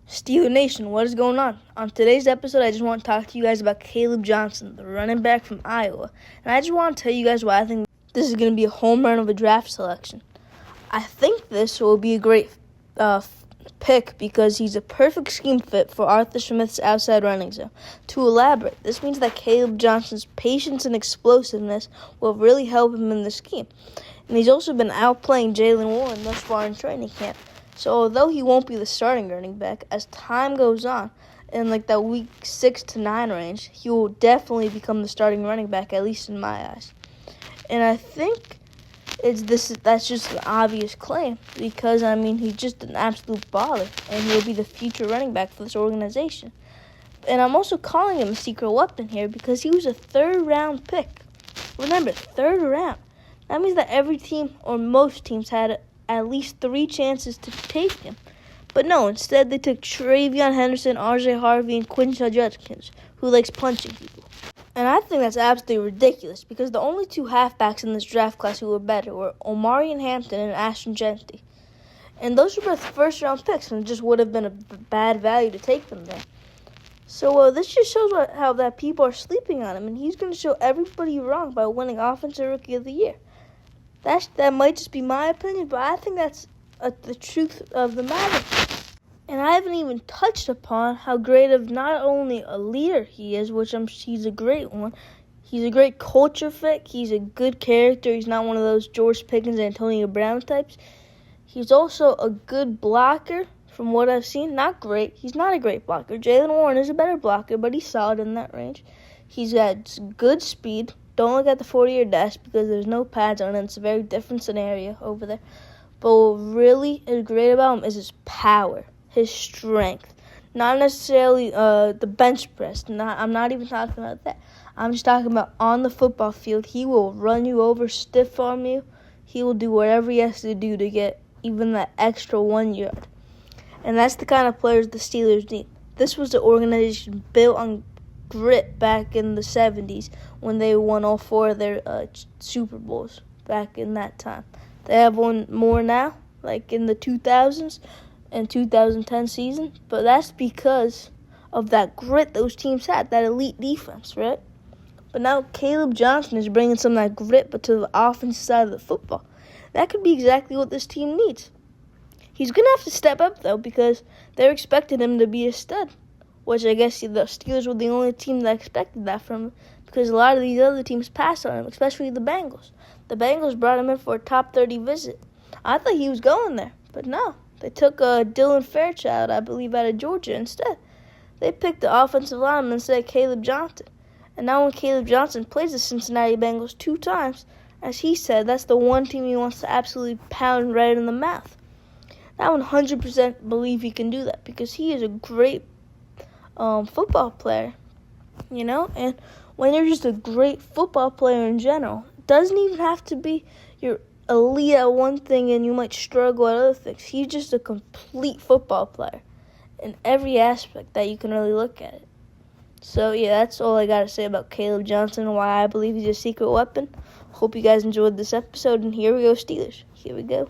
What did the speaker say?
Steeler Nation, what is going on? On today's episode, I just want to talk to you guys about Caleb Johnson, the running back from Iowa. And I just want to tell you guys why I think this is going to be a home run of a draft selection. I think this will be a great pick because he's a perfect scheme fit for Arthur Smith's outside running zone. To elaborate, this means that Caleb Johnson's patience and explosiveness will really help him in the scheme. And he's also been outplaying Jaylen Warren thus far in training camp. So although he won't be the starting running back, as time goes on, in like that week 6 to 9 range, he will definitely become the starting running back, at least in my eyes. And I think that's just an obvious claim because, he's just an absolute baller, and he'll be the future running back for this organization. And I'm also calling him a secret weapon here because he was a third-round pick. Remember, third round. That means that every team, or most teams, had at least 3 chances to take him. But no, instead they took Travion Henderson, R.J. Harvey, and Quinshon Judkins, who likes punching people. And I think that's absolutely ridiculous because the only 2 halfbacks in this draft class who were better were Omarion Hampton and Ashton Jeanty. And those were both first-round picks, and it just would have been a bad value to take them there. So this just shows how that people are sleeping on him, and he's going to show everybody wrong by winning Offensive Rookie of the Year. That might just be my opinion, but I think that's the truth of the matter. And I haven't even touched upon how great of not only a leader he is, which he's a great one. He's a great culture fit. He's a good character. He's not one of those George Pickens, Antonio Brown types. He's also a good blocker from what I've seen. Not great. He's not a great blocker. Jaylen Warren is a better blocker, but he's solid in that range. He's got good speed. Don't look at the 40-yard dash because there's no pads on it. It's a very different scenario over there. But what really is great about him is his power, his strength. Not necessarily the bench press. I'm not even talking about that. I'm just talking about on the football field. He will run you over, stiff arm you. He will do whatever he has to do to get even that extra 1 yard. And that's the kind of players the Steelers need. This was the organization built on grit back in the 70s when they won all 4 of their Super Bowls back in that time. They have one more now, like in the 2000s and 2010 season, but that's because of that grit those teams had, that elite defense, right? But now Caleb Johnson is bringing some of that grit, but to the offensive side of the football. That could be exactly what this team needs. He's going to have to step up, though, because they're expecting him to be a stud, which I guess the Steelers were the only team that expected that from him because a lot of these other teams passed on him, especially the Bengals. The Bengals brought him in for a top 30 visit. I thought he was going there, but no. They took Dylan Fairchild, I believe, out of Georgia instead. They picked the offensive lineman instead of Caleb Johnson. And now when Caleb Johnson plays the Cincinnati Bengals 2 times, as he said, that's the one team he wants to absolutely pound right in the mouth. I 100% believe he can do that because he is a great football player, and when you're just a great football player in general, it doesn't even have to be you're elite at one thing and you might struggle at other things. He's just a complete football player in every aspect that you can really look at it. So yeah, that's all I got to say about Caleb Johnson and why I believe he's a secret weapon. Hope you guys enjoyed this episode, and here we go, Steelers. Here we go.